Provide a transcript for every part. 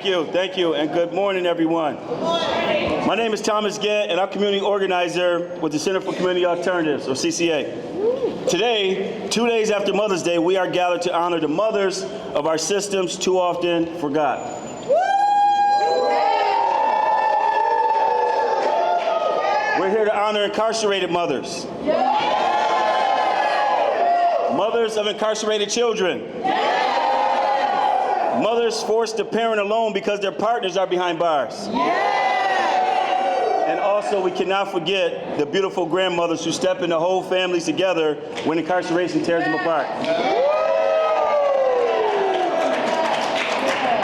Thank you, and good morning, everyone. Good morning. My name is Thomas Gett, and I'm community organizer with the Center for Community Alternatives, or CCA. Today, 2 days after Mother's Day, we are gathered to honor the mothers of our systems too often forgot. We're here to honor incarcerated mothers. Mothers of incarcerated children. Mothers forced to parent alone because their partners are behind bars. And also, we cannot forget the beautiful grandmothers who step into whole families together when incarceration tears them apart.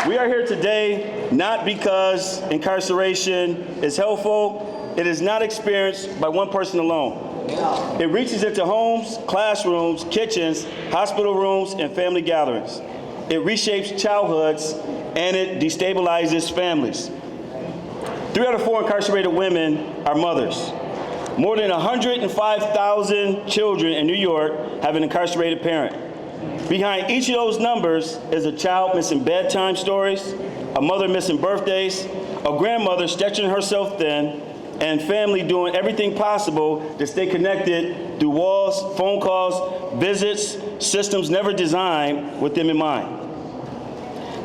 We are here today not because incarceration is helpful. It is not experienced by one person alone. It reaches into homes, classrooms, kitchens, hospital rooms, and family gatherings. It reshapes childhoods, and it destabilizes families. 3 out of 4 incarcerated women are mothers. More than 105,000 children in New York have an incarcerated parent. Behind each of those numbers is a child missing bedtime stories, a mother missing birthdays, a grandmother stretching herself thin, and family doing everything possible to stay connected through walls, phone calls, visits, systems never designed with them in mind.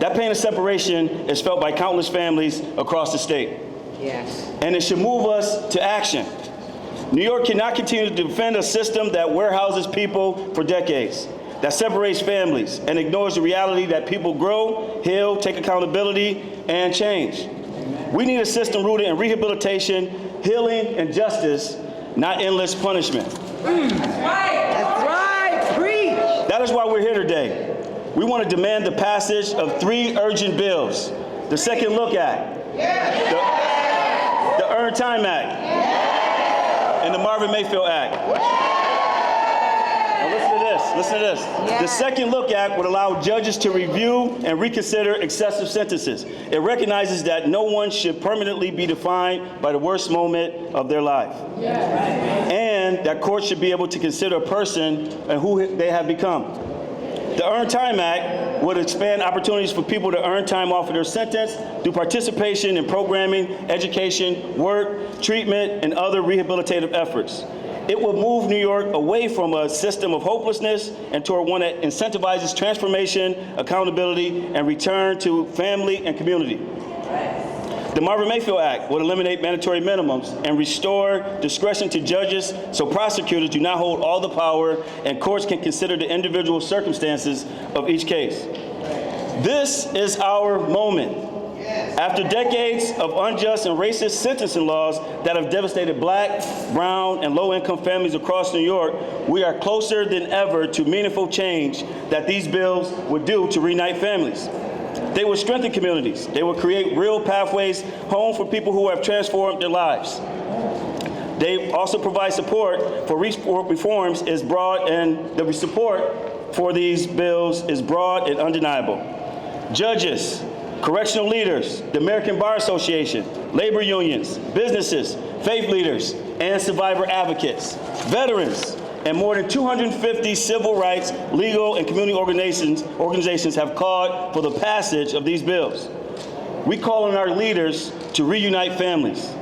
That pain of separation is felt by countless families across the state. Yes. And it should move us to action. New York cannot continue to defend a system that warehouses people for decades, that separates families and ignores the reality that people grow, heal, take accountability, and change. We need a system rooted in rehabilitation, healing, and justice, not endless punishment. That's right. That's right. Preach. That is why we're here today. We want to demand the passage of 3 urgent bills: the Second Look Act, the Earned Time Act, and the Marvin Mayfield Act. Now listen to this. The Second Look Act would allow judges to review and reconsider excessive sentences. It recognizes that no one should permanently be defined by the worst moment of their life. And that courts should be able to consider a person and who they have become. The Earned Time Act would expand opportunities for people to earn time off of their sentence through participation in programming, education, work, treatment, and other rehabilitative efforts. It will move New York away from a system of hopelessness and toward one that incentivizes transformation, accountability, and return to family and community. The Marvin Mayfield Act would eliminate mandatory minimums and restore discretion to judges so prosecutors do not hold all the power and courts can consider the individual circumstances of each case. This is our moment. After decades of unjust and racist sentencing laws that have devastated Black, brown, and low-income families across New York, we are closer than ever to meaningful change that these bills would do to reunite families. They will strengthen communities. They will create real pathways home for people who have transformed their lives. They also provide support for reforms is broad, and the support for these bills is broad and undeniable. Judges, correctional leaders, the American Bar Association, labor unions, businesses, faith leaders, and survivor advocates, veterans, and more than 250 civil rights, legal, and community organizations have called for the passage of these bills. We call on our leaders to reunite families.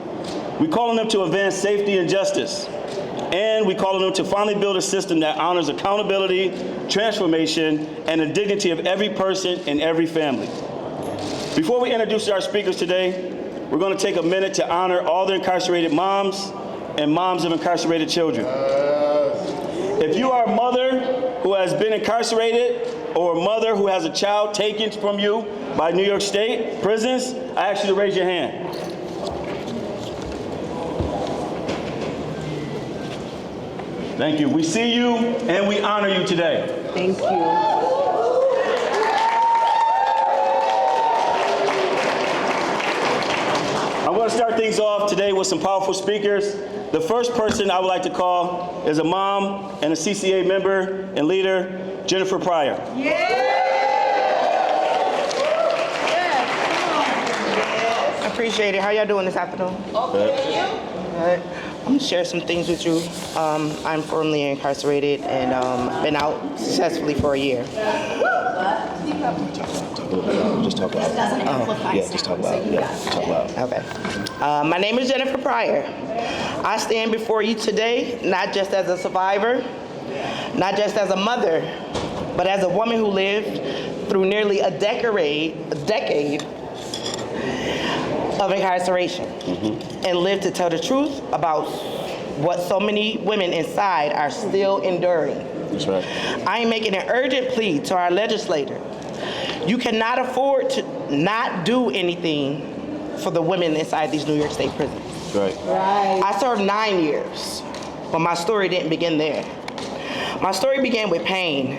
We call on them to advance safety and justice. And we call on them to finally build a system that honors accountability, transformation, and the dignity of every person and every family. Before we introduce our speakers today, we're going to take a minute to honor all the incarcerated moms and moms of incarcerated children. If you are a mother who has been incarcerated or a mother who has a child taken from you by New York State prisons, I ask you to raise your hand. Thank you. We see you and we honor you today. Thank you. I'm going to start things off today with some powerful speakers. The first person I would like to call is a mom and a CCA member and leader, Jennifer Pryor. I appreciate it. How y'all doing this afternoon? Okay. I'm going to share some things with you. I'm firmly incarcerated and been out successfully for a year. Just talk loud. Doesn't amplify Yeah, just talk sound, so loud. you Yeah, got it. talk loud. Okay. My name is Jennifer Pryor. I stand before you today not just as a survivor, not just as a mother, but as a woman who lived through nearly a decade of incarceration and lived to tell the truth about what so many women inside are still enduring. That's right. I am making an urgent plea to our legislator. You cannot afford to not do anything for the women inside these New York State prisons. Right. I served 9 years, but my story didn't begin there. My story began with pain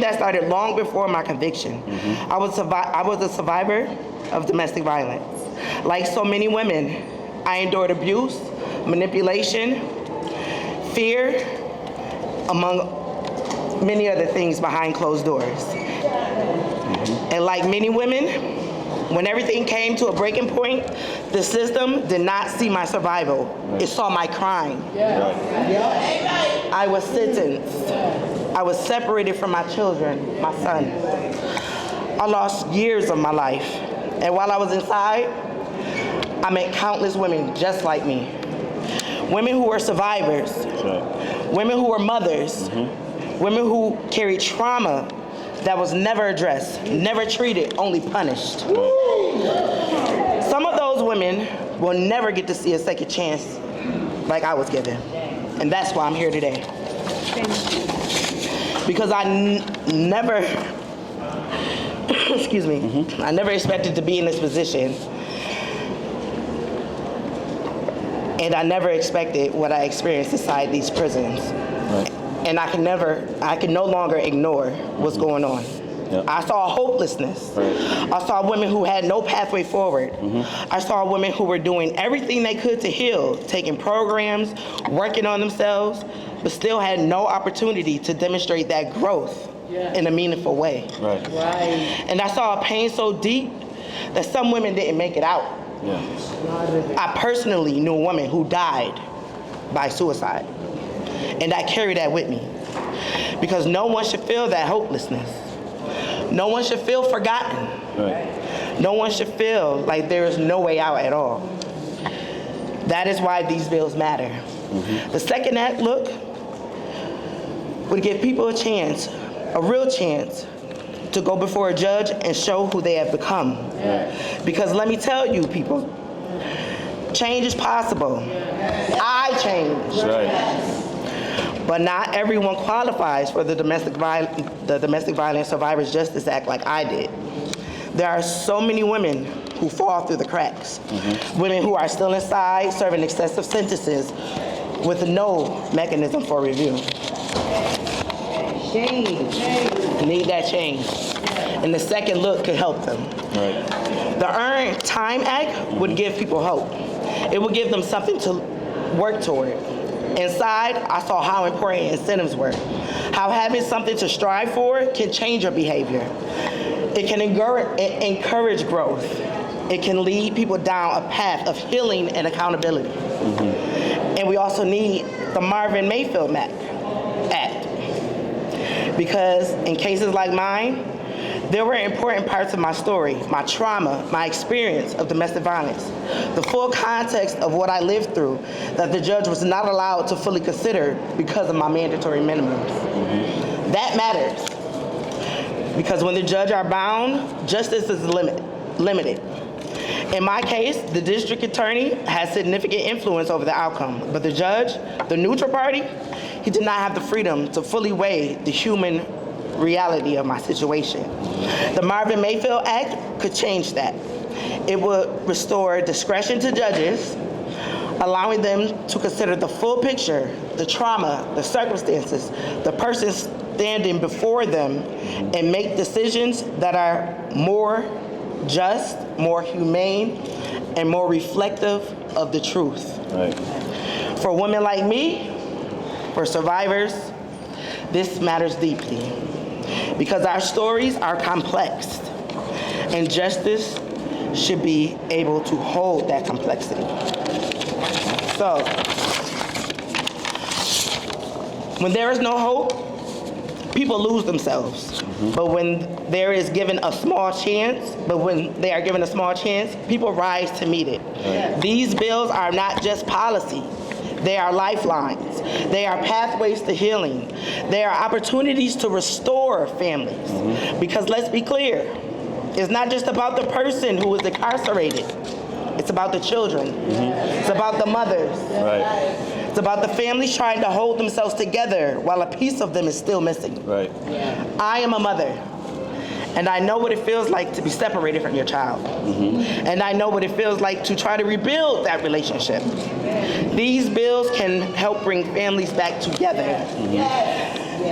that started long before my conviction. I was a survivor of domestic violence. Like so many women, I endured abuse, manipulation, fear, among many other things behind closed doors. And like many women, when everything came to a breaking point, the system did not see my survival. It saw my crime. I was sentenced. I was separated from my children, my son. I lost years of my life. And while I was inside, I met countless women just like me. Women who were survivors, women who were mothers, women who carried trauma that was never addressed, never treated, only punished. Some of those women will never get to see a second chance like I was given. And that's why I'm here today. Because I never, excuse me, I never expected to be in this position. And I never expected what I experienced inside these prisons. Right. And I can no longer ignore what's going on. Yep. I saw hopelessness. Right. I saw women who had no pathway forward. I saw women who were doing everything they could to heal, taking programs, working on themselves, but still had no opportunity to demonstrate that growth in a meaningful way. Right. And I saw a pain so deep that some women didn't make it out. Yeah. I personally knew a woman who died by suicide. And I carry that with me. Because no one should feel that hopelessness. No one should feel forgotten. Right. No one should feel like there is no way out at all. That is why these bills matter. The Second Act look would give people a chance, a real chance, to go before a judge and show who they have become. Right. Because let me tell you, people, change is possible. I changed. That's right. But not everyone qualifies for the Domestic Violence Survivors Justice Act like I did. There are so many women who fall through the cracks. Women who are still inside serving excessive sentences with no mechanism for review. Change. Need that change. And the second look could help them. Right. The Earned Time Act would give people hope. It would give them something to work toward. Inside, I saw how important incentives were, how having something to strive for can change your behavior. It can encourage growth. It can lead people down a path of healing and accountability. And we also need the Marvin Mayfield Act. Because in cases like mine, there were important parts of my story, my trauma, my experience of domestic violence, the full context of what I lived through that the judge was not allowed to fully consider because of my mandatory minimums. That matters. Because when the judge are bound, justice is limited. In my case, the district attorney has significant influence over the outcome, but the judge, the neutral party, he did not have the freedom to fully weigh the human reality of my situation. The Marvin Mayfield Act could change that. It would restore discretion to judges, allowing them to consider the full picture, the trauma, the circumstances, the person standing before them, and make decisions that are more just, more humane, and more reflective of the truth. Right. For women like me, for survivors, this matters deeply. Because our stories are complex, and justice should be able to hold that complexity. So, when there is no hope, people lose themselves. But when there is given a small chance, people rise to meet it. These bills are not just policy. They are lifelines. They are pathways to healing. They are opportunities to restore families. Because let's be clear, it's not just about the person who is incarcerated. It's about the children. It's about the mothers. It's about the families trying to hold themselves together while a piece of them is still missing. I am a mother, and I know what it feels like to be separated from your child. And I know what it feels like to try to rebuild that relationship. These bills can help bring families back together.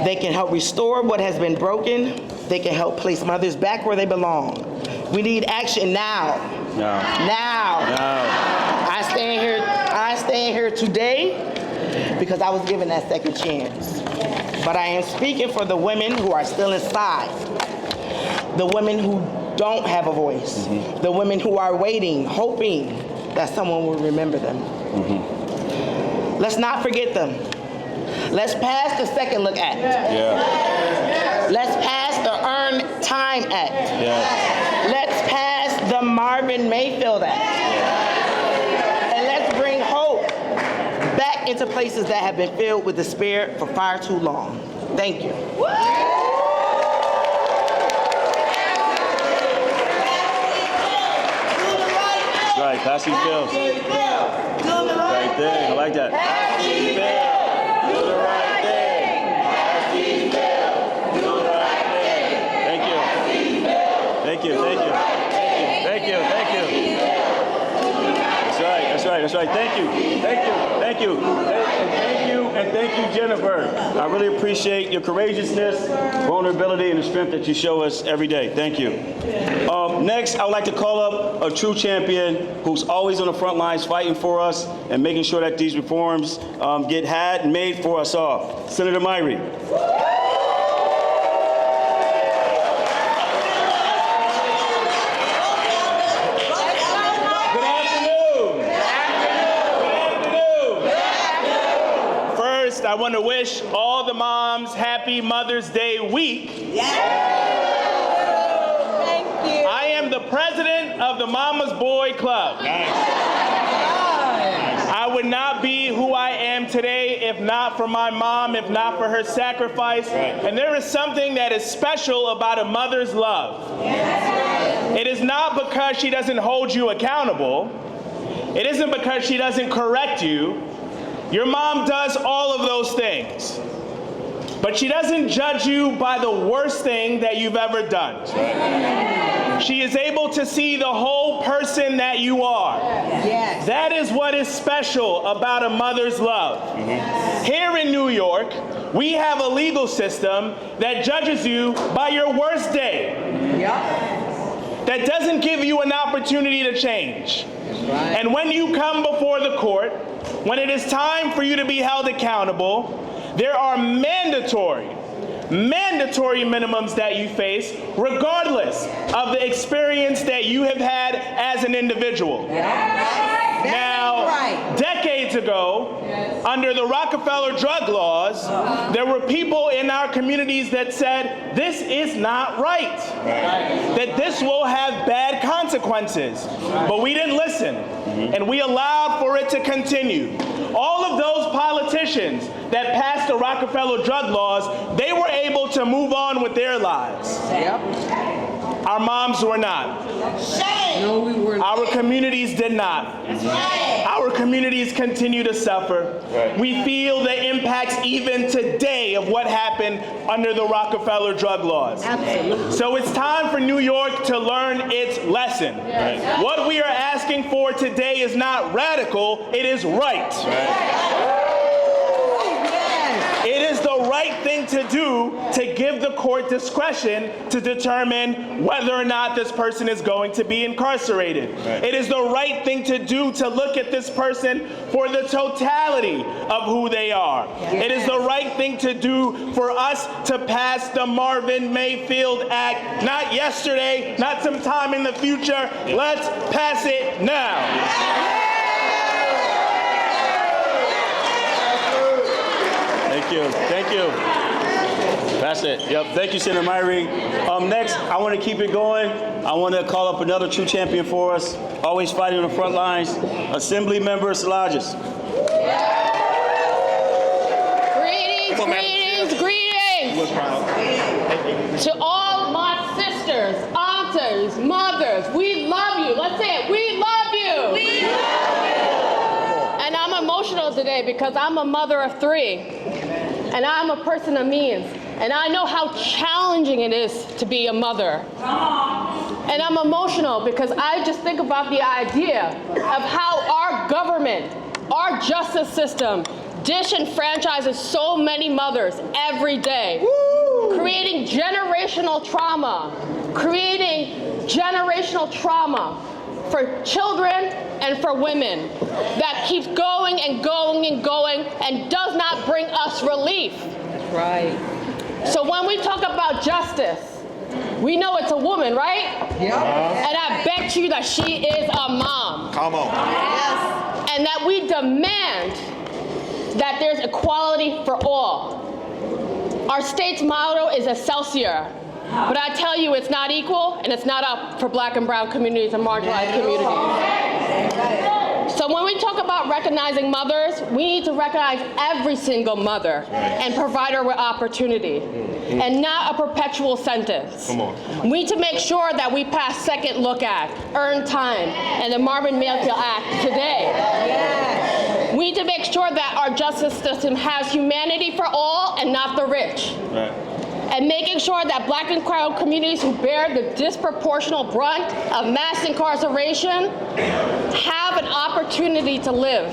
They can help restore what has been broken. They can help place mothers back where they belong. We need action now. Now. I stand here today because I was given that second chance. But I am speaking for the women who are still inside, the women who don't have a voice, the women who are waiting, hoping that someone will remember them. Let's not forget them. Let's pass the Second Look Act. Let's pass the Earned Time Act. Let's pass the Marvin Mayfield Act. And let's bring hope back into places that have been filled with despair for far too long. Thank you. That's right, pass these bills. Right there, I like that. Pass these bills. Do the right thing. Pass these bills. Do the right thing. Thank you. Thank you. That's right. Thank you. And thank you, Jennifer. I really appreciate your courageousness, vulnerability, and the strength that you show us every day. Thank you. Next, I would like to call up a true champion who's always on the front lines fighting for us and making sure that these reforms get had and made for us all. Senator Myrie. I want to wish all the moms happy Mother's Day week. Thank you. I am the president of the Mama's Boy Club. I would not be who I am today if not for my mom, if not for her sacrifice. And there is something that is special about a mother's love. It is not because she doesn't hold you accountable. It isn't because she doesn't correct you. Your mom does all of those things, but she doesn't judge you by the worst thing that you've ever done. She is able to see the whole person that you are. That is what is special about a mother's love. Here in New York, we have a legal system that judges you by your worst day. That doesn't give you an opportunity to change. And when you come before the court, when it is time for you to be held accountable, there are mandatory minimums that you face, regardless of the experience that you have had as an individual. Now, decades ago, under the Rockefeller drug laws, there were people in our communities that said, this is not right, that this will have bad consequences. But we didn't listen, and we allowed for it to continue. All of those politicians that passed the Rockefeller drug laws, they were able to move on with their lives. Our moms were not. No, we were not. Our communities did not. Our communities continue to suffer. We feel the impacts even today of what happened under the Rockefeller drug laws. Absolutely. So it's time for New York to learn its lesson. What we are asking for today is not radical, it is right. It is the right thing to do to give the court discretion to determine whether or not this person is going to be incarcerated. It is the right thing to do to look at this person for the totality of who they are. It is the right thing to do for us to pass the Marvin Mayfield Act, not yesterday, not sometime in the future. Let's pass it now. Thank you. That's it. Yep. Thank you, Senator Myrie. Next, I want to keep it going. I want to call up another true champion for us, always fighting on the front lines, Assembly Member Salages. Greetings. To all my sisters, aunties, mothers, we love you. Let's say it. We love you. We love you. And I'm emotional today because I'm a mother of 3. And I'm a person of means. And I know how challenging it is to be a mother. And I'm emotional because I just think about the idea of how our government, our justice system, disenfranchises so many mothers every day, creating generational trauma for children and for women that keeps going and going and going and does not bring us relief. Right. So when we talk about justice, we know it's a woman, right? Yep. And I bet you that she is a mom. Come on. Yes. And that we demand that there's equality for all. Our state's motto is Excelsior, but I tell you it's not equal and it's not up for Black and brown communities and marginalized communities. So when we talk about recognizing mothers, we need to recognize every single mother and provide her with opportunity and not a perpetual sentence. Come on. We need to make sure that we pass Second Look Act, Earned Time, and the Marvin Mayfield Act today. We need to make sure that our justice system has humanity for all and not the rich. Right. And making sure that Black and brown communities who bear the disproportionate brunt of mass incarceration have an opportunity to live.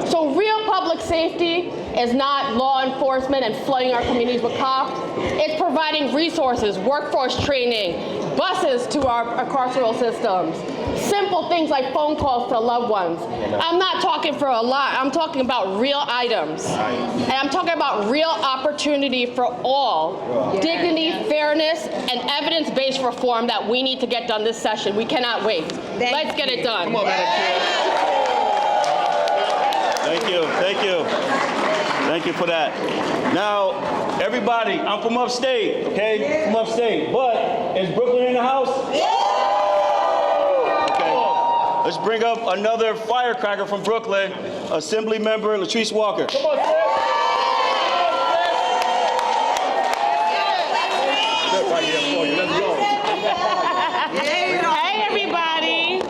So real public safety is not law enforcement and flooding our communities with cops. It's providing resources, workforce training, buses to our carceral systems, simple things like phone calls to loved ones. I'm not talking for a lot. I'm talking about real items. And I'm talking about real opportunity for all. Dignity, fairness, and evidence-based reform that we need to get done this session. We cannot wait. Let's get it done. Come on, Madam Chair. Thank you. Thank you. Thank you for that. Now, everybody, I'm from upstate, okay? From upstate. But is Brooklyn in the house? Okay. Let's bring up another firecracker from Brooklyn, Assembly Member Latrice Walker. Come on, sis. Hey, everybody.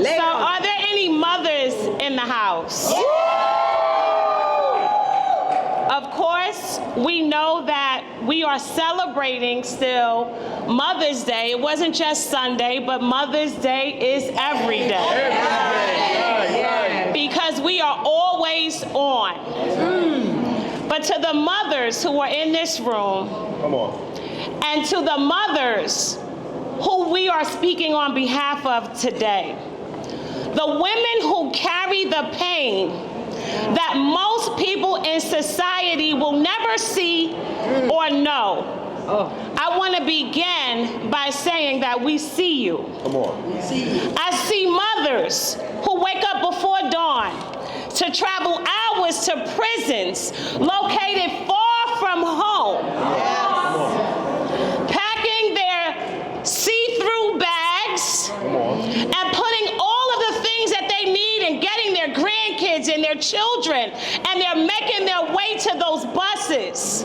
So, are there any mothers in the house? Of course, we know that we are celebrating still Mother's Day. It wasn't just Sunday, but Mother's Day is every day. Because we are always on. But to the mothers who are in this room, Come on. and to the mothers who we are speaking on behalf of today, the women who carry the pain that most people in society will never see or know. I want to begin by saying that we see you. Come on. I see mothers who wake up before dawn to travel hours to prisons located far from home, packing their see-through bags and putting all of the things that they need and getting their grandkids and their children, and they're making their way to those buses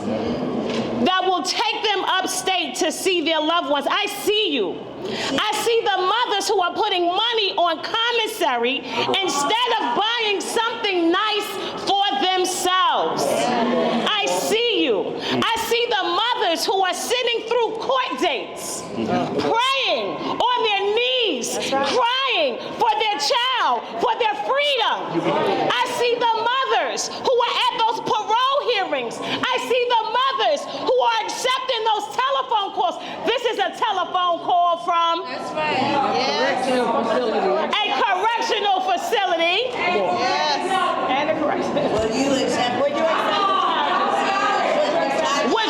that will take them upstate to see their loved ones. I see you. I see the mothers who are putting money on commissary instead of buying something nice for themselves. I see you. I see the mothers who are sitting through court dates, praying on their knees, crying for their child, for their freedom. I see the mothers who are at those parole hearings. I see the mothers who are accepting those telephone calls. This is a telephone call from Correctional facility. a correctional facility. And a correctional. Would you accept the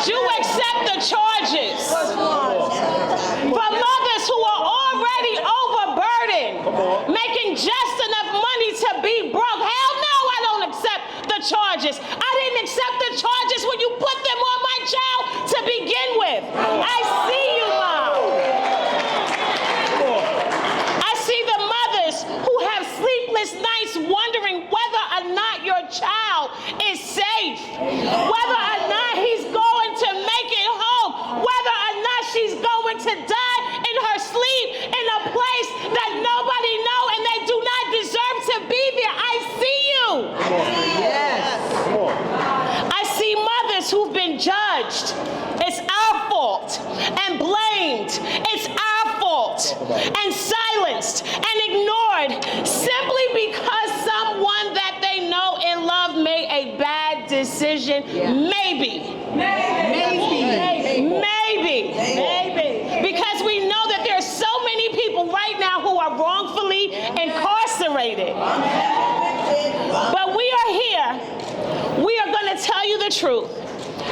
Would you accept the charges for mothers who are already overburdened, making just enough money to be broke? Hell no, I don't accept the charges. I didn't accept the charges when you put them on whether or not he's going to make it home, whether or not she's going to die in her sleep in a place that nobody knows and they do not deserve to be there. I see you. I see mothers who've been judged. It's our fault and blamed. It's our fault and silenced and ignored simply because someone that they know and love made a bad decision. Maybe. Because we know that there are so many people right now who are wrongfully incarcerated. But we are here. We are going to tell you the truth.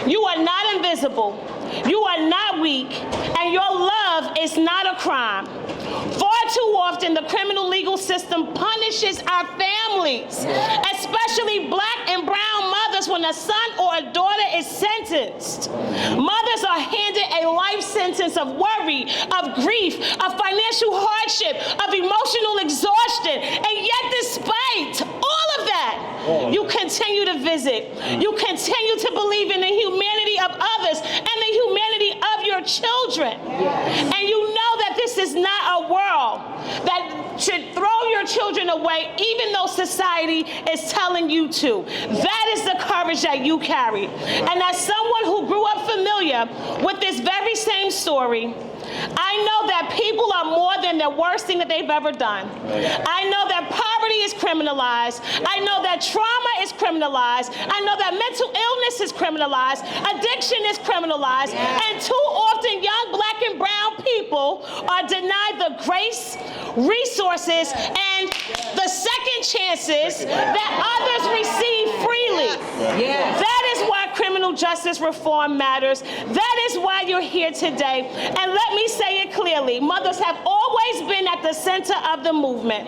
You are not invisible. You are not weak. And your love is not a crime. Far too often, the criminal legal system punishes our families, especially black and brown mothers when a son or a daughter is sentenced. Mothers are handed a life sentence of worry, of grief, of financial hardship, of emotional exhaustion. And yet, despite all of that, you continue to visit. You continue to believe in the humanity of others and the humanity of your children. And you know that this is not a world that should throw your children away, even though society is telling you to. That is the courage that you carry. And as someone who grew up familiar with this very same story, I know that people are more than the worst thing that they've ever done. I know that poverty is criminalized. I know that trauma is criminalized. I know that mental illness is criminalized. Addiction is criminalized. And too often, young black and brown people are denied the grace, resources, and the second chances that others receive freely. That is why criminal justice reform matters. That is why you're here today. And let me say it clearly. Mothers have always been at the center of the movement.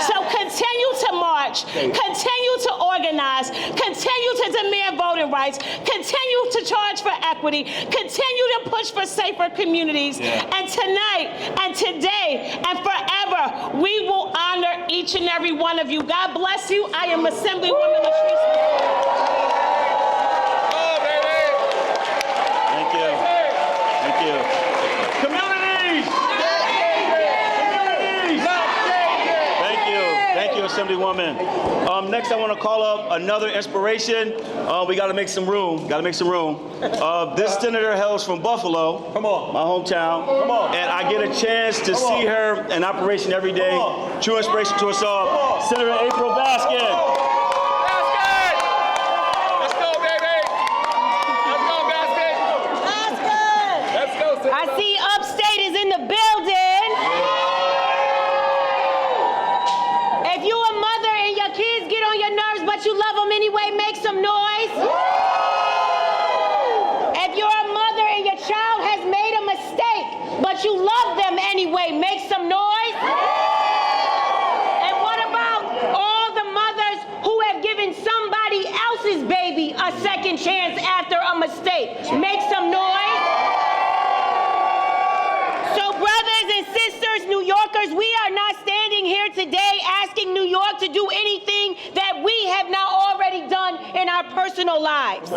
So continue to march, continue to organize, continue to demand voting rights, continue to charge for equity, continue to push for safer communities. And tonight and today and forever, we will honor each and every one of you. God bless you. I am Assemblywoman Latrice. Assemblywoman. Next, I want to call up another inspiration. We got to make some room. This senator hails from Buffalo, my hometown, and I get a chance to see her in operation every day. True inspiration to us all. Senator April Baskin. I see Upstate is in the building. If you a mother and your kids get on your nerves, but you love them anyway, make some noise. If you're a mother and your child has made a mistake, but you love them anyway, make some noise. And what about all the mothers who have given somebody else's baby a second chance after a mistake? Make some noise. So brothers and sisters, New Yorkers, we are not standing here today asking New York to do anything that we have not already done in our personal lives.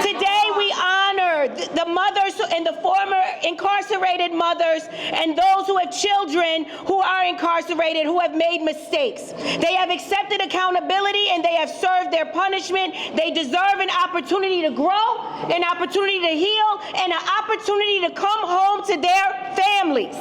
Today we honor the mothers and the former incarcerated mothers and those who have children who are incarcerated who have made mistakes. They have accepted accountability and they have served their punishment. They deserve an opportunity to grow, an opportunity to heal, and an opportunity to come home to their families.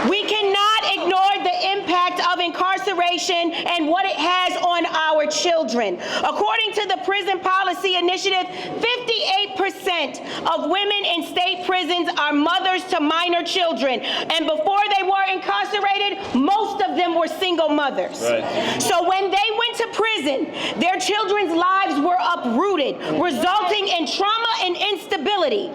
We cannot ignore the impact of incarceration and what it has on our children. According to the Prison Policy Initiative, 58% of women in state prisons are mothers to minor children. And before they were incarcerated, most of them were single mothers. So when they went to prison, their children's lives were uprooted, resulting in trauma and instability.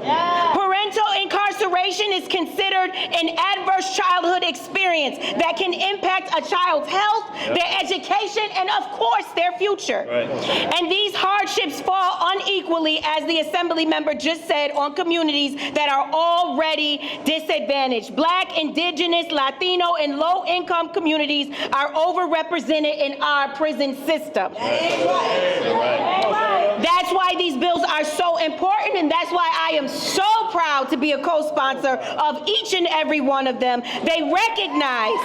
Parental incarceration is considered an adverse childhood experience that can impact a child's health, their education, and of course, their future. And these hardships fall unequally, as the Assembly member just said, on communities that are already disadvantaged. Black, Indigenous, Latino, and low-income communities are overrepresented in our prison system. That's why these bills are so important, and that's why I am so proud to be a co-sponsor of each and every one of them. They recognize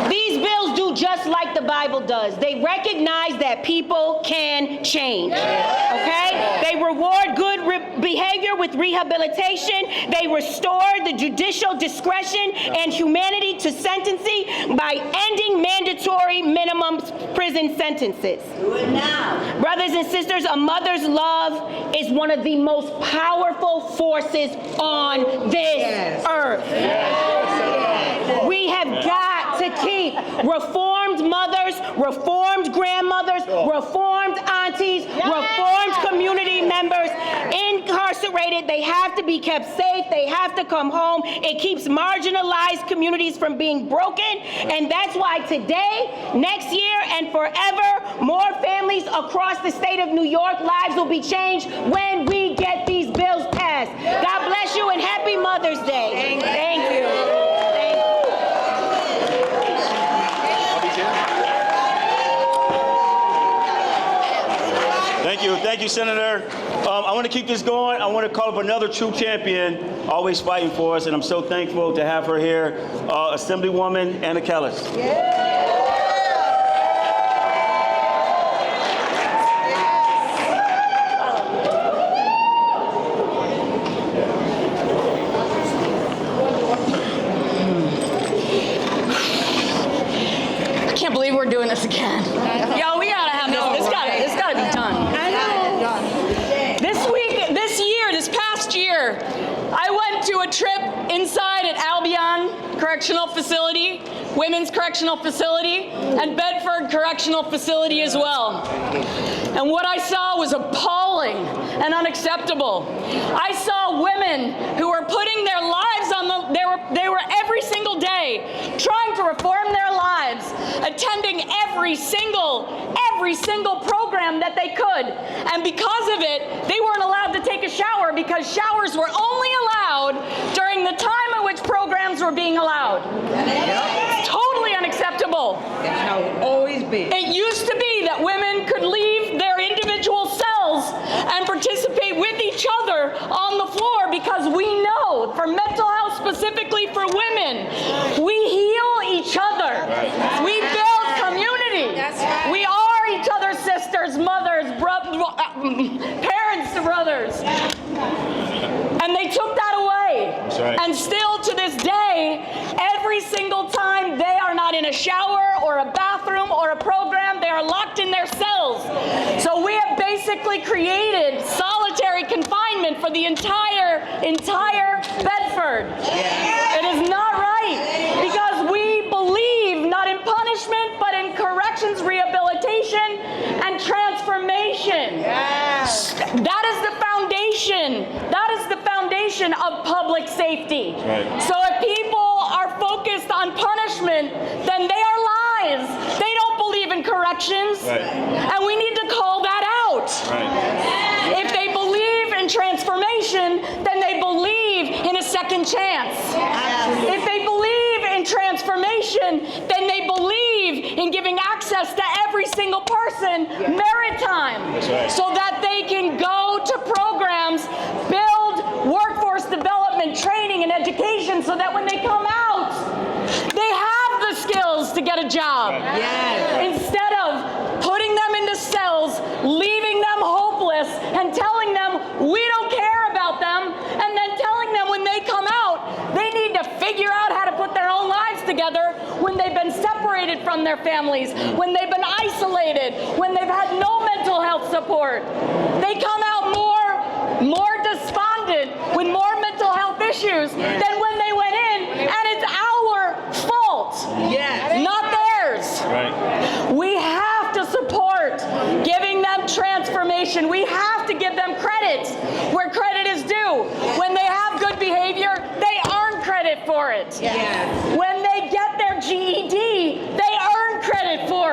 these bills do just like the Bible does. They recognize that people can change, okay? They reward good behavior with rehabilitation. They restore the judicial discretion and humanity to sentencing by ending mandatory minimum prison sentences. Do it now. Brothers and sisters, a mother's love is one of the most powerful forces on this earth. We have got to keep reformed mothers, reformed grandmothers, reformed aunties, reformed community members incarcerated. They have to be kept safe. They have to come home. It keeps marginalized communities from being broken. And that's why today, next year, and forever, more families across the state of New York lives will be changed when we get these bills passed. God bless you and happy Mother's Day. Thank you. Thank you, Senator. I want to keep this going. I want to call up another true champion, always fighting for us, and I'm so thankful to have her here, Assemblywoman Anna Callis. I can't believe we're doing this again. Yo, we gotta have this. It's gotta be done. This past year, I went to a trip inside at Albany Correctional Facility, Women's Correctional Facility, and Bedford Correctional Facility as well. And what I saw was appalling and unacceptable. I saw women who were putting their lives on they were every single day trying to reform their lives, attending every single program that they could. And because of it, they weren't allowed to take a shower because showers were only allowed during the time in which programs were being allowed. It's totally unacceptable. That's how it always been. It used to be that women could leave their individual cells and participate with each other on the floor because we know, for mental health specifically for women, we heal each other. We build community. We are each other's sisters, mothers, parents to brothers. And they took that away. That's right. And still to this day, every single time they are not in a shower or a bathroom or a program, they are locked in their cells. So we have basically created solitary confinement for the entire Bedford. It is not right because we believe not in punishment but in corrections, rehabilitation, and transformation. That is the foundation. That is the foundation of public safety. So if people are focused on punishment, then they are lies. They don't believe in corrections. And we need to call that out. If they believe in transformation, then they believe in a second chance. If they believe in transformation, then they believe in giving access to every single person merit time so that they can go to programs, build workforce development, training, and education so that when they come out, they have the skills to get a job. Instead of putting them into cells, leaving them hopeless, and telling them we don't care about them, and then telling them when they come out, they need to figure out how to put their own lives together when they've been separated from their families, when they've been isolated, when they've had no mental health support. They come out more despondent with more mental health issues than when they went in, and it's our fault, not theirs. We have to support giving them transformation. We have to give them credit where credit is due. When they have good behavior, they earn credit for it. When they get their GED, they earn credit for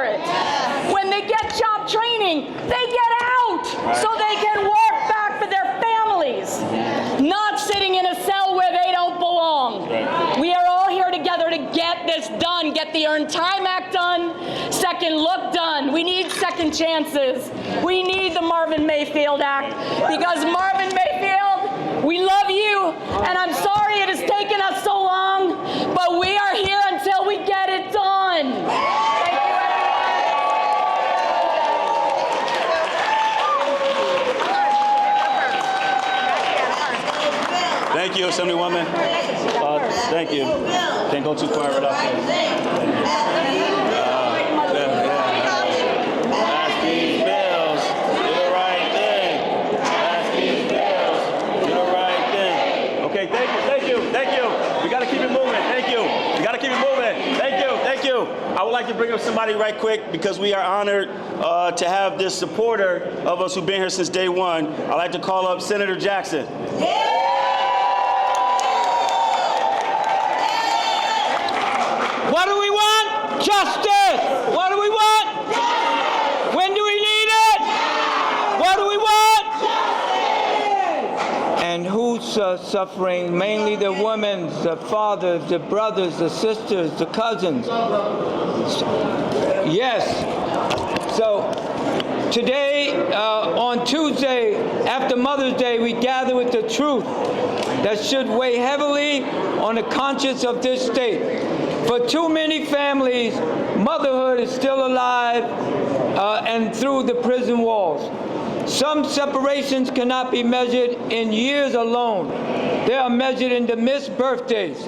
this done. Get the Earned Time Act done, Second Look done. We need second chances. We need the Marvin Mayfield Act because Marvin Mayfield, we love you, and I'm sorry it has taken us so long, but we are here until we get it done. Thank you, everyone. Thank you, Assemblywoman. Thank you. Can't go too far without that. Thank you. Pass these bills, do the right thing. Pass these bills, do the right thing. Okay, thank you. We gotta keep it moving. Thank you. We gotta keep it moving. Thank you. I would like to bring up somebody right quick because we are honored to have this supporter of us who've been here since day one. I'd like to call up Senator Jackson. What do we want? Justice. What do we want? Justice. When do we need it? What do we want? Justice. And who's suffering? Mainly the women, the fathers, the brothers, the sisters, the cousins. Yes. So today, on Tuesday, after Mother's Day, we gather with the truth that should weigh heavily on the conscience of this state. For too many families, motherhood is still alive and through the prison walls. Some separations cannot be measured in years alone. They are measured in the missed birthdays,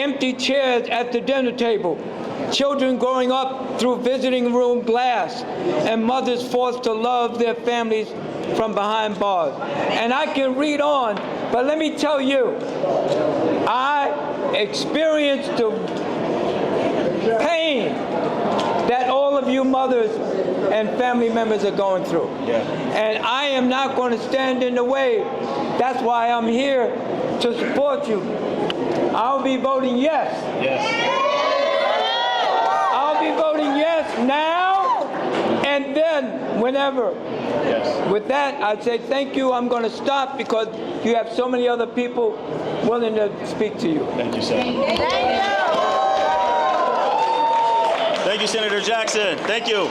empty chairs at the dinner table, children growing up through visiting room glass, and mothers forced to love their families from behind bars. And I can read on, but let me tell you, I experienced the pain that all of you mothers and family members are going through. Yeah. And I am not going to stand in the way. That's why I'm here to support you. I'll be voting yes. I'll be voting yes now and then whenever. Yes. With that, I'd say thank you. I'm going to stop because you have so many other people willing to speak to you. Thank you, Senator. Thank you, Senator Jackson. Thank you.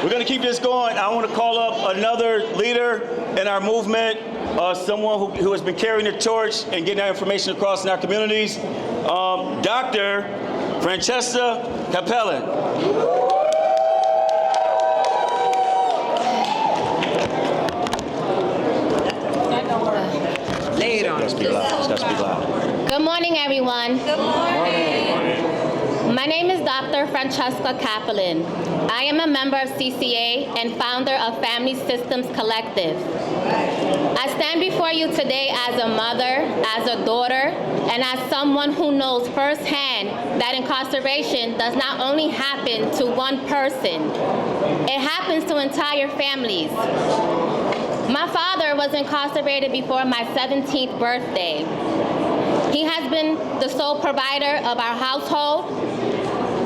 We're going to keep this going. I want to call up another leader in our movement, someone who has been carrying the torch and getting our information across in our communities, Dr. Francesca Capellan. Lay it on. Let's speak loud. Good morning, everyone. Good morning. My name is Dr. Francesca Capellan. I am a member of CCA and founder of Family Systems Collective. I stand before you today as a mother, as a daughter, and as someone who knows firsthand that incarceration does not only happen to one person, it happens to entire families. My father was incarcerated before my 17th birthday. He has been the sole provider of our household.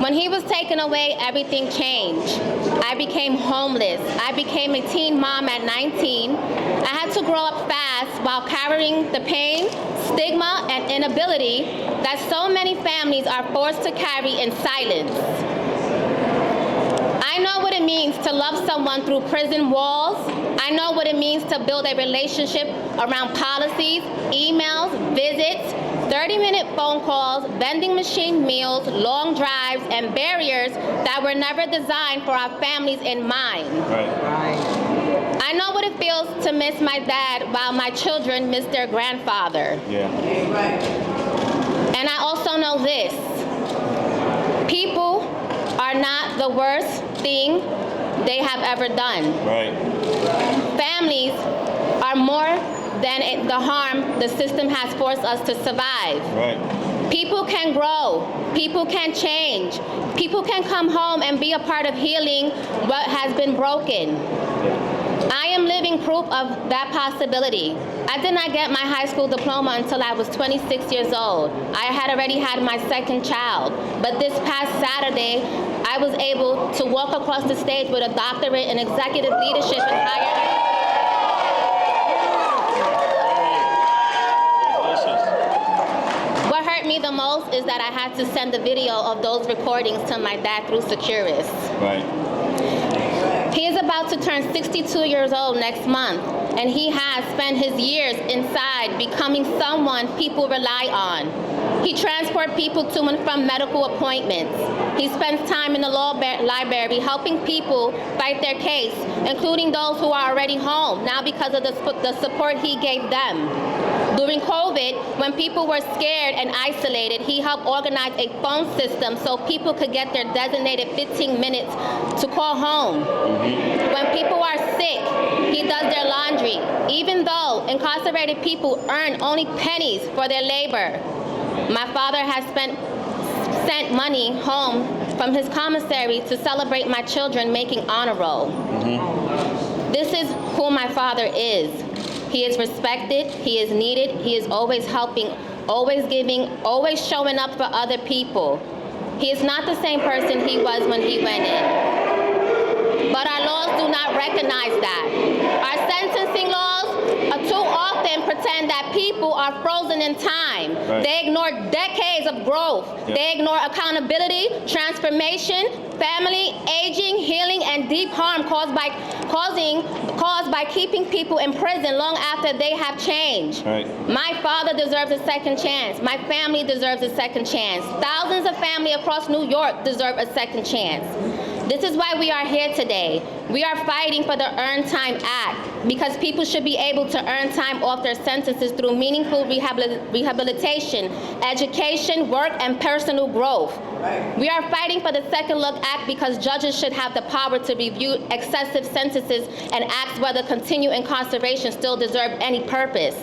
When he was taken away, everything changed. I became homeless. I became a teen mom at 19. I had to grow up fast while carrying the pain, stigma, and inability that so many families are forced to carry in silence. I know what it means to love someone through prison walls. I know what it means to build a relationship around policies, emails, visits, 30-minute phone calls, vending machine meals, long drives, and barriers that were never designed for our families in mind. Right. I know what it feels to miss my dad while my children miss their grandfather. Yeah. And I also know this. People are not the worst thing they have ever done. Right. Families are more than the harm the system has forced us to survive. Right. People can grow. People can change. People can come home and be a part of healing what has been broken. I am living proof of that possibility. I did not get my high school diploma until I was 26 years old. I had already had my second child. But this past Saturday, I was able to walk across the stage with a doctorate in executive leadership and higher. What hurt me the most is that I had to send the video of those recordings to my dad through Securus. Right. He is about to turn 62 years old next month, and he has spent his years inside becoming someone people rely on. He transports people to and from medical appointments. He spends time in the law library helping people fight their case, including those who are already home, now because of the support he gave them. During COVID, when people were scared and isolated, he helped organize a phone system so people could get their designated 15 minutes to call home. When people are sick, he does their laundry, even though incarcerated people earn only pennies for their labor. My father has sent money home from his commissary to celebrate my children making honor roll. This is who my father is. He is respected, he is needed, he is always helping, always giving, always showing up for other people. He is not the same person he was when he went in. But our laws do not recognize that. Our sentencing laws too often pretend that people are frozen in time. Right. They ignore decades of growth. Yep. They ignore accountability, transformation, family, aging, healing, and deep harm caused by keeping people in prison long after they have changed. Right. My father deserves a second chance. My family deserves a second chance. Thousands of families across New York deserve a second chance. This is why we are here today. We are fighting for the Earned Time Act because people should be able to earn time off their sentences through meaningful rehabilitation, education, work, and personal growth. We are fighting for the Second Look Act because judges should have the power to review excessive sentences and ask whether continued incarceration still deserves any purpose.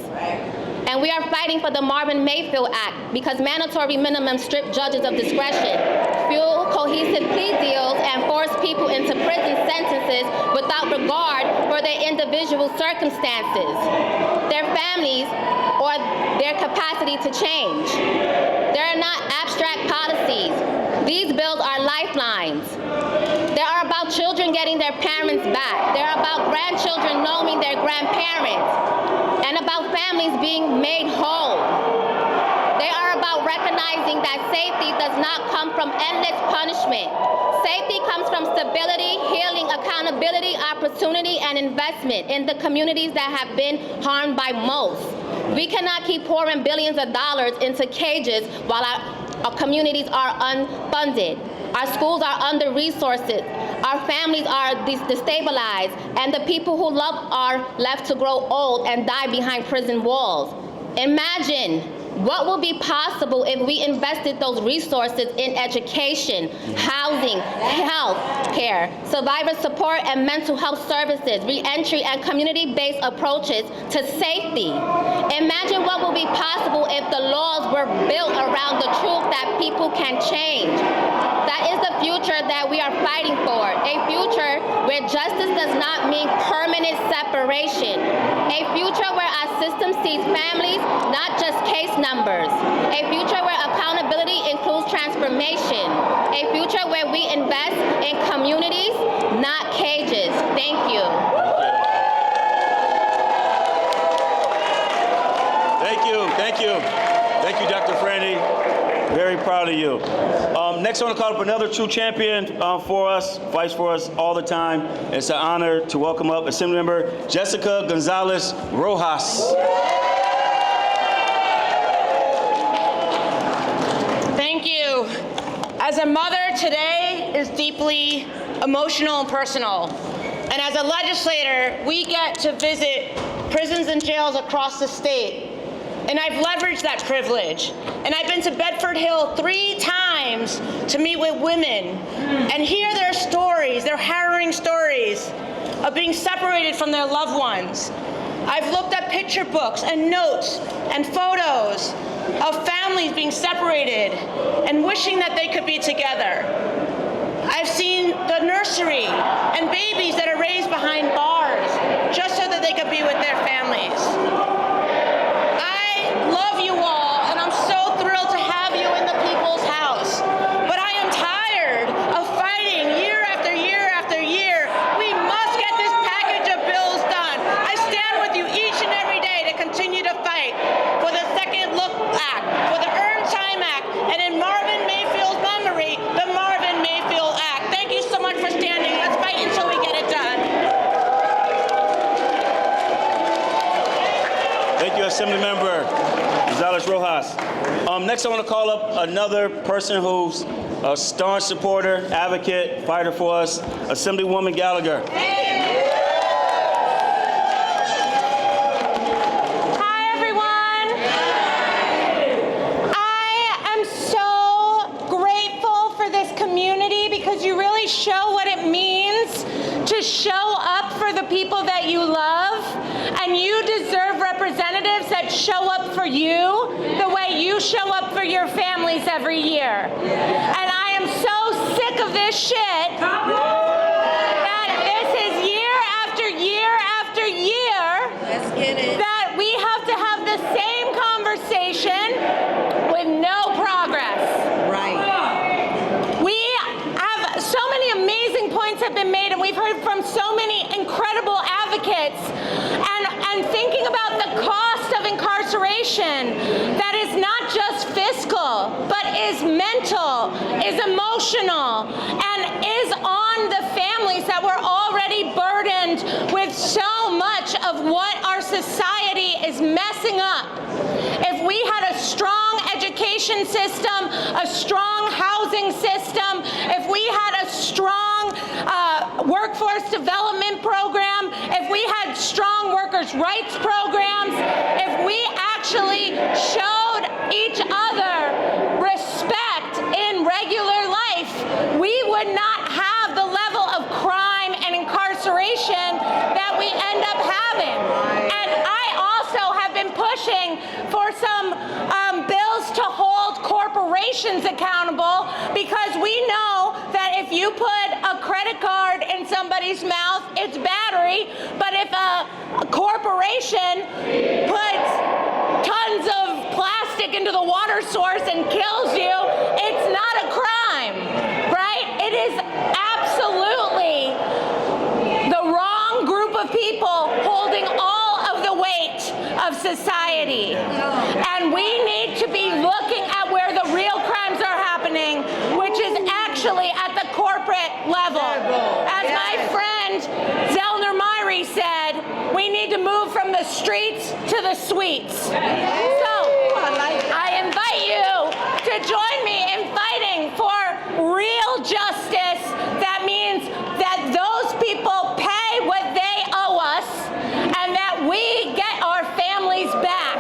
And we are fighting for the Marvin Mayfield Act because mandatory minimum strip judges of discretion, fuel cohesive plea deals, and force people into prison sentences without regard for their individual circumstances, their families, or their capacity to change. They are not abstract policies. These bills are lifelines. They are about children getting their parents back. They are about grandchildren knowing their grandparents, and about families being made whole. They are about recognizing that safety does not come from endless punishment. Safety comes from stability, healing, accountability, opportunity, and investment in the communities that have been harmed by most. We cannot keep pouring billions of dollars into cages while our communities are unfunded. Our schools are under-resourced. Our families are destabilized, and the people who love are left to grow old and die behind prison walls. Imagine what will be possible if we invested those resources in education, housing, health care, survivor support and mental health services, re-entry and community-based approaches to safety. Imagine what will be possible if the laws were built around the truth that people can change. That is the future that we are fighting for, a future where justice does not mean permanent separation, a future where our system sees families, not just case numbers, a future where accountability includes transformation, a future where we invest in communities, not cages. Thank you. Thank you, thank you. Thank you, Dr. Franny. Very proud of you. Next, I want to call up another true champion for us, fights for us all the time. It's an honor to welcome up Assemblymember Jessica Gonzalez Rojas. Thank you. As a mother, today is deeply emotional and personal. And as a legislator, we get to visit prisons and jails across the state. And I've leveraged that privilege. And I've been to Bedford Hill 3 times to meet with women and hear their stories, their harrowing stories of being separated from their loved ones. I've looked at picture books and notes and photos of families being separated and wishing that they could be together. I've seen the nursery and babies that are raised behind bars just so that they could be with their families. I love you all, and I'm so thrilled to have you in the people's house. But I am tired of fighting year after year after year. We must get this package of bills done. I stand with you each and every day to continue to fight for the Second Look Act, for the Earned Time Act, Assemblymember Gonzalez Rojas. Next, I want to call up another person who's a staunch supporter, advocate, fighter for us, Assemblywoman Gallagher. Hi, everyone. I am so grateful for this community because you really show what it means to show up for the people that you love, and you deserve representatives that show up for you the way you show up for your families every year. And I am so sick of this shit that this is year after year after year that we have to have the same conversation with no progress. We have so many amazing points have been made, and we've heard from so many incredible advocates. And thinking about the cost of incarceration that is not just fiscal, but is mental, is emotional, and is on the families that were already burdened with so much of what our society is messing up. If we had a strong education system, a strong housing system, if we had a strong workforce development program, if we had strong workers' rights programs, if we actually showed each other respect in regular life, we would not have the level of crime and incarceration that we end up having. And I also have been pushing for some bills to hold corporations accountable, because we know that if you put a credit card in somebody's mouth, it's battery, but if a corporation puts tons of plastic into the water source and kills you, it's not a crime, right? It is absolutely the wrong group of people holding all of the weight of society. And we need to be looking at where the real crimes are happening, which is actually at the corporate level. As my friend Zellner Myrie said, we need to move from the streets to the suites. So I invite you to join me in fighting for real justice. That means that those people pay what they owe us, and that we get our families back,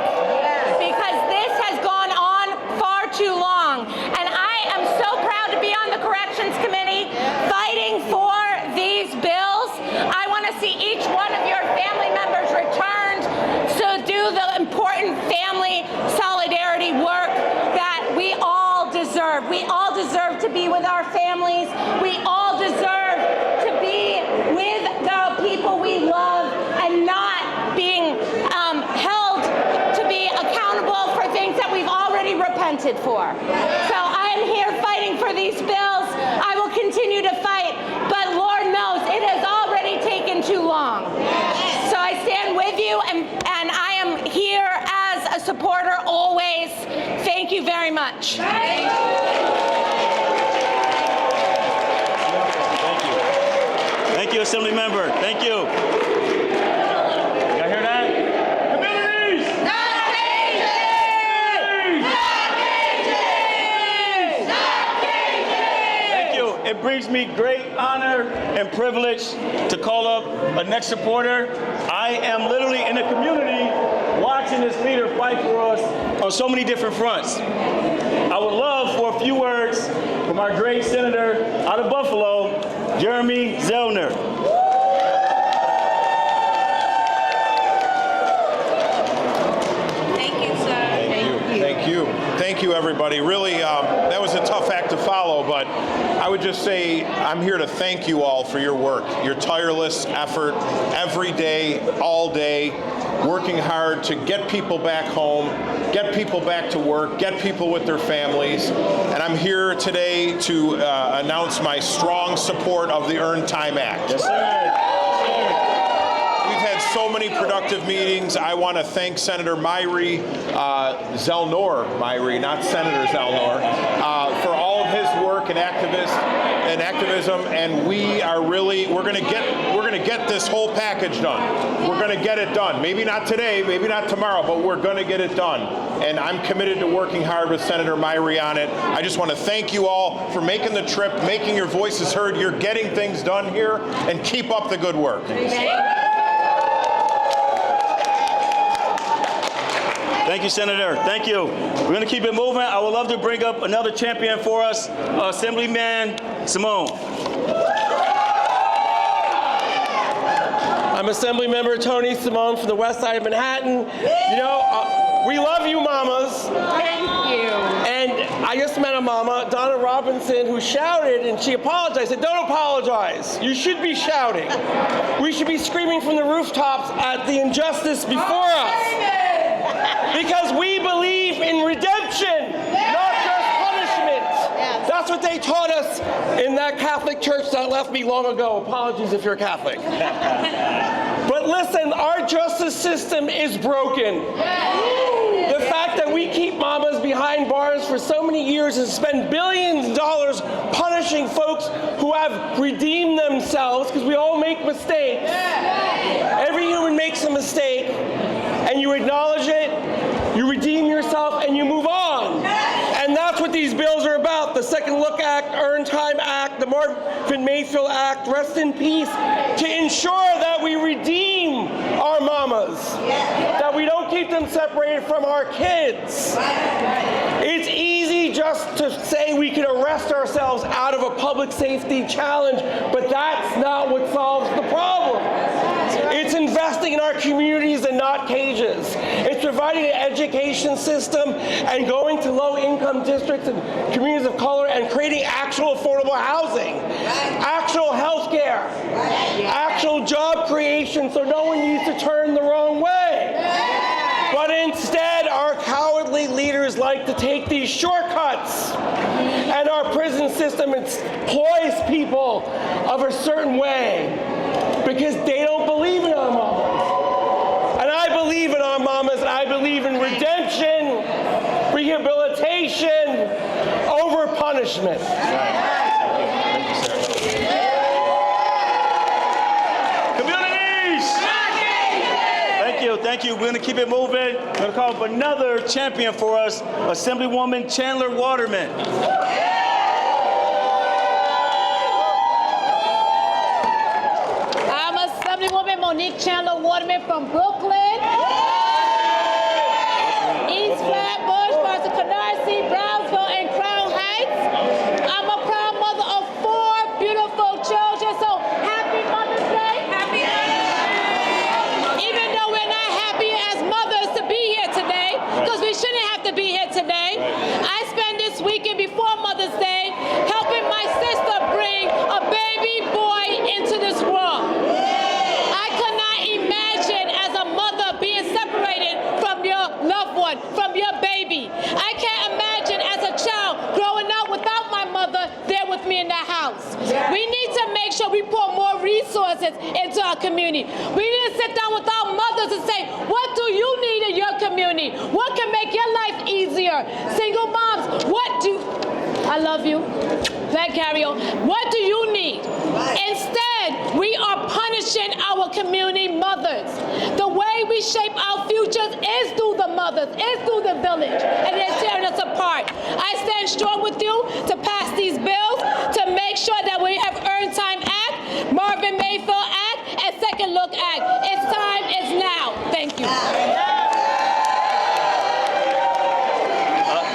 because this has gone on far too long. And I am so proud to be on the Corrections Committee fighting for these bills. I want to see each one of your family members returned to do the important family solidarity work that we all deserve. We all deserve to be with our families. We all deserve to be with the people we love and not being held to be accountable for things that we've already repented for. So I am here fighting for these bills. I will continue to fight, but Lord knows it has already taken too long. So I stand with you, and I am here as a supporter always. Thank you very much. Thank you, Assembly Member. Thank you. Y'all hear that? Communities! Not cages! Not cages! Not cages! Thank you. It brings me great honor and privilege to call up a next supporter. I am literally in the community watching this leader fight for us on so many different fronts. I would love for a few words from our great senator out of Buffalo, Jeremy Zellner. Thank you, everybody. Really, that was a tough act to follow, but I would just say I'm here to thank you all for your work, your tireless effort every day, all day, working hard to get people back home, get people back to work, get people with their families. And I'm here today to announce my strong support of the Earned Time Act. Yes, sir. So many productive meetings. I want to thank Senator Myrie, Zellner Myrie, not Senator Zellner, for all of his work and activism and activism, and we're going to get this whole package done. We're going to get it done. Maybe not today, maybe not tomorrow, but we're going to get it done. And I'm committed to working hard with Senator Myrie on it. I just want to thank you all for making the trip, making your voices heard. You're getting things done here, and keep up the good work. Thank you, Senator. Thank you. We're going to keep it moving. I would love to bring up another champion for us, Assemblyman Simone. I'm Assemblymember Tony Simone from the west side of Manhattan. You know, we love you, mamas. Thank you. And I just met a mama, Donna Robinson, who shouted, and she apologized. I said, don't apologize. You should be shouting. We should be screaming from the rooftops at the injustice before us. Because we believe in redemption, not just punishment. That's what they taught us in that Catholic church that left me long ago. Apologies if you're Catholic. But listen, our justice system is broken. The fact that we keep mamas behind bars for so many years and spend billions of dollars punishing folks who have redeemed themselves, because we all make mistakes. Every human makes a mistake, and you acknowledge it, you redeem yourself, and you move on. And that's what these bills are about. The Second Look Act, Earned Time Act, the Marvin Mayfield Act, rest in peace, to ensure that we redeem our mamas, that we don't keep them separated from our kids. It's easy just to say we can arrest ourselves out of a public safety challenge, but that's not what solves the problem. It's investing in our communities and not cages. It's providing an education system and going to low-income districts and communities of color and creating actual affordable housing, actual health care, actual job creation so no one needs to turn the wrong way. But instead, our cowardly leaders like to take these shortcuts, and our prison system employs people of a certain way because they don't believe in our mamas. And I believe in our mamas, and I believe in redemption, rehabilitation, over punishment. Thank you. We're going to keep it moving. We're going to call up another champion for us, Assemblywoman Chandler Waterman. I'm Assemblywoman Monique Chandler Waterman from Brooklyn, East Flatbush, parts of Canarsie, Brownsville, and Crown Heights. I'm a proud mother of 4 beautiful children, so happy Mother's Day. Happy Mother's Day. Even though we're not happy as mothers to be here today, because we shouldn't have to be here today, I spent this weekend before Mother's Day helping my sister bring a baby boy into this world. I could not imagine as a mother being separated from your loved one, from your baby. I can't imagine as a child growing up without my mother there with me in the house. We need to make sure we pour more resources into our community. We need to sit down with our mothers and say, what do you need in your community? What can make your life easier? Single moms, I love you. That carry on. What do you need? Instead, we are punishing our community mothers. The way we shape our futures is through the mothers, is through the village, and they're tearing us apart. I stand strong with you to pass these bills, to make sure that we have Earned Time Act, Marvin Mayfield Act, and Second Look Act. It's time, it's now. Thank you.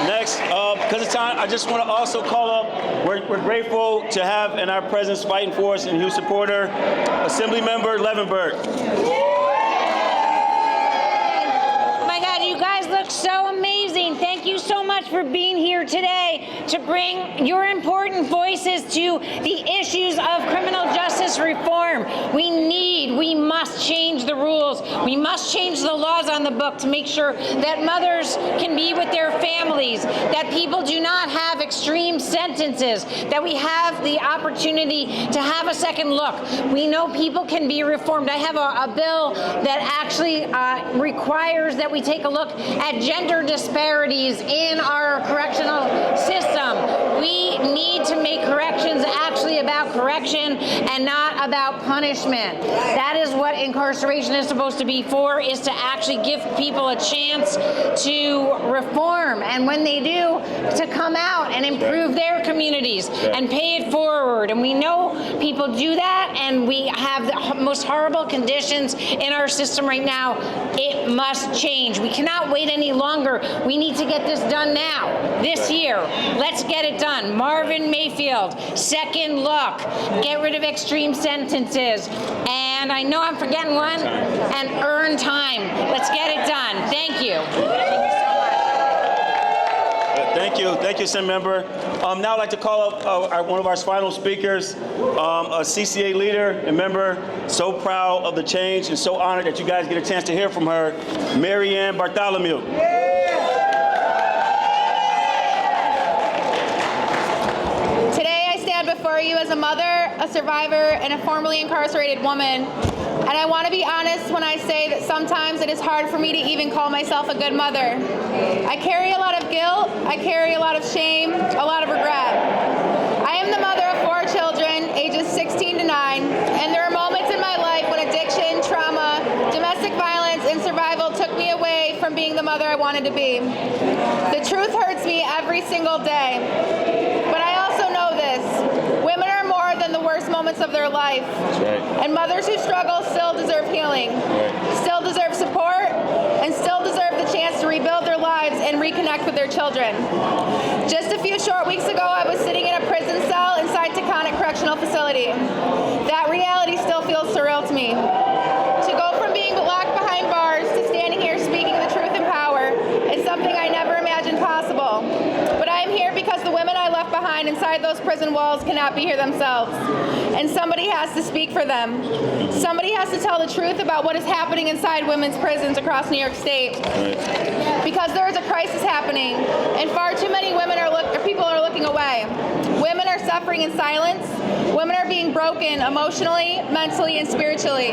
Next, because of time, I just want to also call up, we're grateful to have in our presence fighting for us and huge supporter, Assemblymember Levenberg. My God, you guys look so amazing. Thank you so much for being here today to bring your important voices to the issues of criminal justice reform. We must change the rules. We must change the laws on the book to make sure that mothers can be with their families, that people do not have extreme sentences, that we have the opportunity to have a second look. We know people can be reformed. I have a bill that actually requires that we take a look at gender disparities in our correctional system. We need to make corrections actually about punishment. That is what incarceration is supposed to be for, is to actually give people a chance to reform, and when they do, to come out and improve their communities and pay it forward. And we know people do that, and we have the most horrible conditions in our system right now. It must change. We cannot wait any longer. We need to get this done now, this year. Let's get it done. Marvin Mayfield, second look. Get rid of extreme sentences. And I know I'm forgetting one. And earn time. Let's get it done. Thank you. Thank you, Senate Member. Now I'd like to call up one of our final speakers, a CCA leader and member, so proud of the change and so honored that you guys get a chance to hear from her, Mary Ann Bartholomew. Today I stand before you as a mother, a survivor, and a formerly incarcerated woman. And I want to be honest when I say that sometimes it is hard for me to even call myself a good mother. I carry a lot of guilt, I carry a lot of shame, a lot of regret. I am the mother of 4 children, ages 16 to 9, and there are moments in my life when addiction, trauma, domestic violence, and survival took me away from being the mother I wanted to be. The truth hurts me every single day. But I also know this. Women are more than the worst moments of their life. And mothers who struggle still deserve healing, still deserve support, and still deserve the chance to rebuild their lives and reconnect with their children. Just a few short weeks ago, I was sitting in a prison cell inside Taconic Correctional Facility. That reality still feels surreal to me. To go from being locked behind bars to standing here speaking the truth in power is something I never imagined possible. But I am here because the women I left behind inside those prison walls cannot be here themselves. And somebody has to speak for them. Somebody has to tell the truth about what is happening inside women's prisons across New York State. Because there is a crisis happening, and far too many people are looking away. Women are suffering in silence. Women are being broken emotionally, mentally, and spiritually.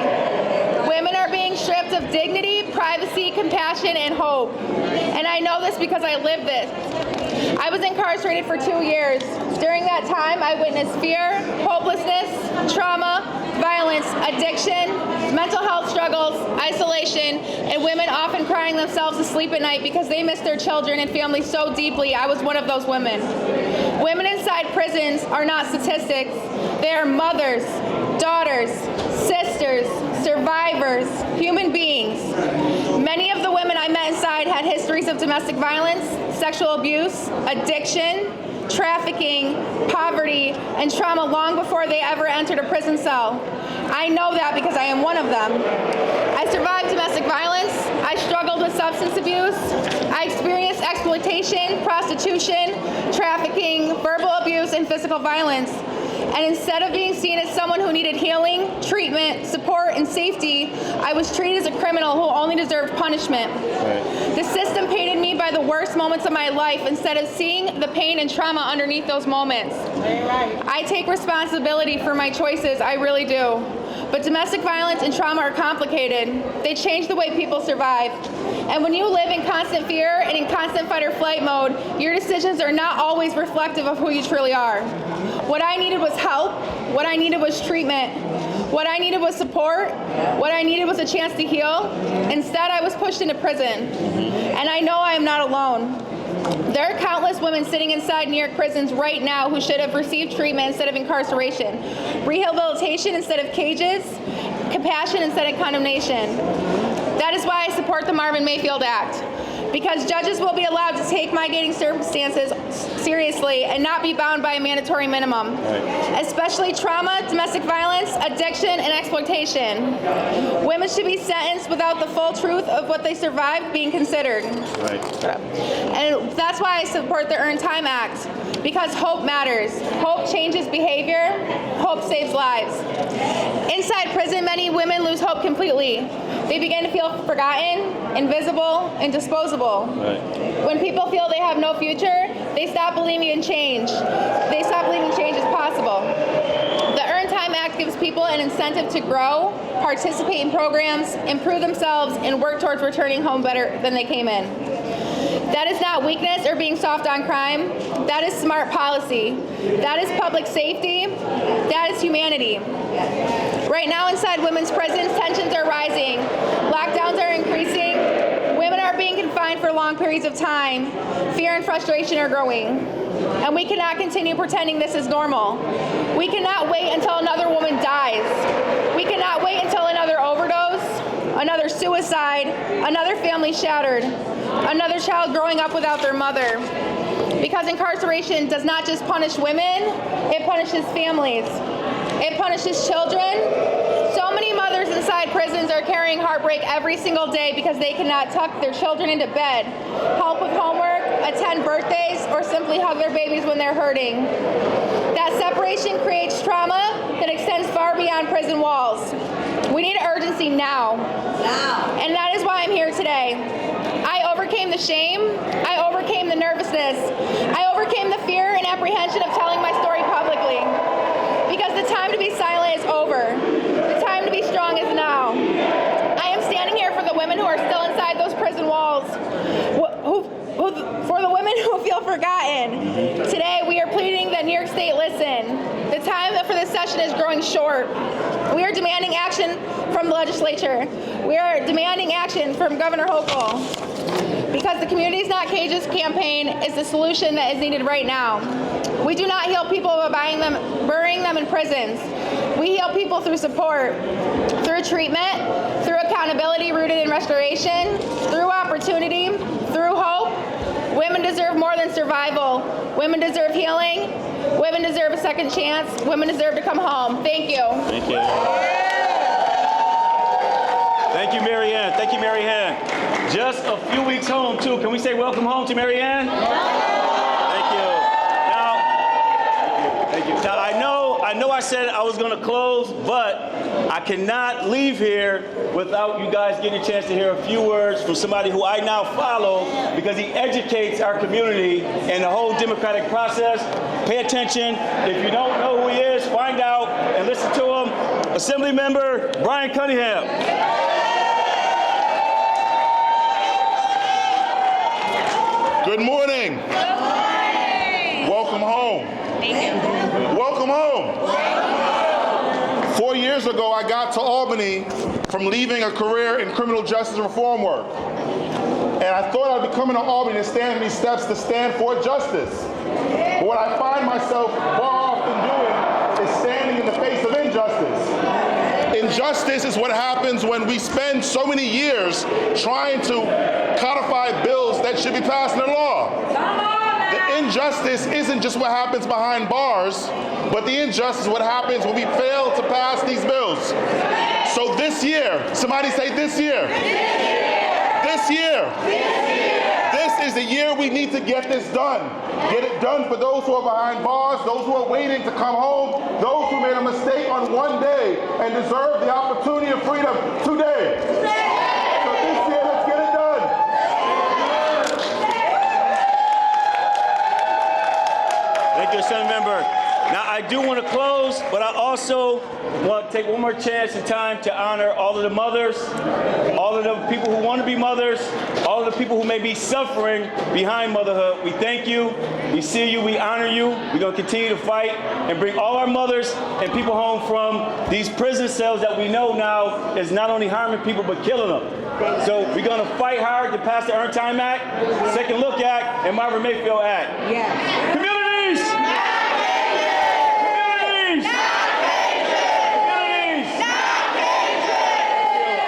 Women are being stripped of dignity, privacy, compassion, and hope. And I know this because I lived this. I was incarcerated for 2 years. During that time, I witnessed fear, hopelessness, trauma, violence, addiction, mental health struggles, isolation, and women often crying themselves to sleep at night because they miss their children and families so deeply. I was one of those women. Women inside prisons are not statistics. They are mothers, daughters, sisters, survivors, human beings. Many of the women I met inside had histories of domestic violence, sexual abuse, addiction, trafficking, poverty, and trauma long before they ever entered a prison cell. I know that because I am one of them. I survived domestic violence. I struggled with substance abuse. I experienced exploitation, prostitution, trafficking, verbal abuse, and physical violence. And instead of being seen as someone who needed healing, treatment, support, and safety, I was treated as a criminal who only deserved punishment. The system painted me by the worst moments of my life instead of seeing the pain and trauma underneath those moments. I take responsibility for my choices, I really do. But domestic violence and trauma are complicated. They change the way people survive. And when you live in constant fear and in constant fight or flight mode, your decisions are not always reflective of who you truly are. What I needed was help. What I needed was treatment. What I needed was support. What I needed was a chance to heal. Instead, I was pushed into prison. And I know I am not alone. There are countless women sitting inside New York prisons right now who should have received treatment instead of incarceration, rehabilitation instead of cages, compassion instead of condemnation. That is why I support the Marvin Mayfield Act, because judges will be allowed to take mitigating circumstances seriously and not be bound by a mandatory minimum, especially trauma, domestic violence, addiction, and exploitation. Women should be sentenced without the full truth of what they survived being considered. And that's why I support the Earned Time Act, because hope matters. Hope changes behavior. Hope saves lives. Inside prison, many women lose hope completely. They begin to feel forgotten, invisible, and disposable. When people feel they have no future, they stop believing in change. They stop believing change is possible. The Earned Time Act gives people an incentive to grow, participate in programs, improve themselves, and work towards returning home better than they came in. That is not weakness or being soft on crime. That is smart policy. That is public safety. That is humanity. Right now inside women's prisons, tensions are rising. Lockdowns are increasing. Women are being confined for long periods of time. Fear and frustration are growing. And we cannot continue pretending this is normal. We cannot wait until another woman dies. We cannot wait until another overdose, another suicide, another family shattered, another child growing up without their mother. Because incarceration does not just punish women, it punishes families. It punishes children. So many mothers inside prisons are carrying heartbreak every single day because they cannot tuck their children into bed, help with homework, attend birthdays, or simply hug their babies when they're hurting. That separation creates trauma that extends far beyond prison walls. We need urgency now. And that is why I'm here today. I overcame the shame. I overcame the nervousness. I overcame the fear and apprehension of telling my story publicly. Because the time to be silent is over. The time to be strong is now. I am standing here for the women who are still inside those prison walls, for the women who feel forgotten. Today we are pleading that New York State listen. The time for this session is growing short. We are demanding action from the legislature. We are demanding action from Governor Hochul. Because the Communities Not Cages campaign is the solution that is needed right now. We do not heal people by burying them in prisons. We heal people through support, through treatment, through accountability rooted in restoration, through opportunity, through hope. Women deserve more than survival. Women deserve healing. Women deserve a second chance. Women deserve to come home. Thank you. Thank you. Thank you, Mary Ann. Thank you, Mary Ann. Just a few weeks home, too. Can we say welcome home to Mary Ann? Thank you. Now, I know I said I was going to close, but I cannot leave here without you guys getting a chance to hear a few words from somebody who I now follow because he educates our community and the whole democratic process. Pay attention. If you don't know who he is, find out and listen to him. Assembly Member Brian Cunningham. Good morning. Good morning. Welcome home. Thank you. Welcome home. 4 years ago, I got to Albany from leaving a career in criminal justice reform work. And I thought I'd be coming to Albany to stand in these steps to stand for justice. But what I find myself more often doing is standing in the face of injustice. Injustice is what happens when we spend so many years trying to codify bills that should be passed into law. The injustice isn't just what happens behind bars, but the injustice is what happens when we fail to pass these bills. So this year, somebody say this year. This year. This is the year we need to get this done. Get it done for those who are behind bars, those who are waiting to come home, those who made a mistake on one day and deserve the opportunity of freedom today. So this year, let's get it done. Thank you, Assembly Member. Now, I do want to close, but I also want to take one more chance in time to honor all of the mothers, all of the people who want to be mothers, all of the people who may be suffering behind motherhood. We thank you. We see you. We honor you. We're going to continue to fight and bring all our mothers and people home from these prison cells that we know now is not only harming people but killing them. So we're going to fight hard to pass the Earned Time Act, Second Look Act, and Marvin Mayfield Act. Yes.